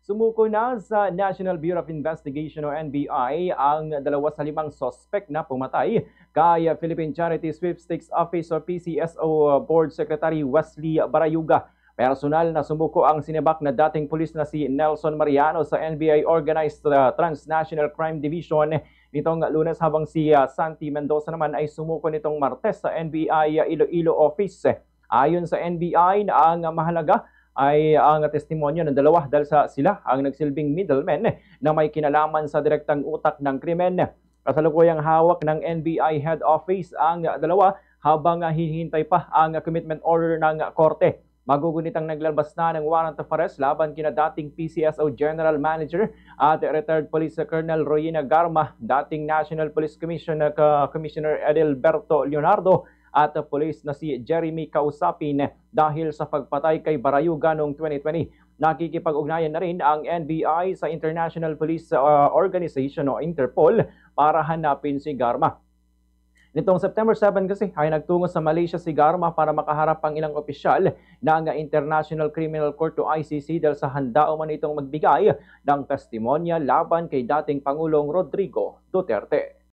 Sumuko na sa National Bureau of Investigation o NBI ang 2 sa 5 sospek na pumatay kay Philippine Charity Sweepstakes Office o PCSO Board Secretary Wesley Barayuga. Personal na sumuko ang sinibak na dating pulis na si Nelson Mariano sa NBI Organized Transnational Crime Division nitong Lunes, habang si Santi Mendoza naman ay sumuko nitong Martes sa NBI Iloilo Office. Ayon sa NBI, na ang mahalaga ay ang testimonya ng dalawa dahil sila ang nagsilbing middleman na may kinalaman sa direktang utak ng krimen. Kasalukuyang hawak ng NBI Head Office ang dalawa habang hinihintay pa ang commitment order ng korte. Magugunitang naglalabas na ng warrant of arrest laban kina dating PCSO General Manager at retired Police Colonel Royina Garma, dating National Police Commissioner Edelberto Leonardo at police na si Jeremy Kausapin dahil sa pagpatay kay Barayuga noong 2020. Nakikipag-ugnayan na rin ang NBI sa International Police Organization o Interpol para hanapin si Garma. Nitong September 7 kasi ay nagtungo sa Malaysia si Garma para makaharap ang ilang opisyal ng International Criminal Court o ICC dahil sa handa umano itong magbigay ng testimonya laban kay dating Pangulong Rodrigo Duterte.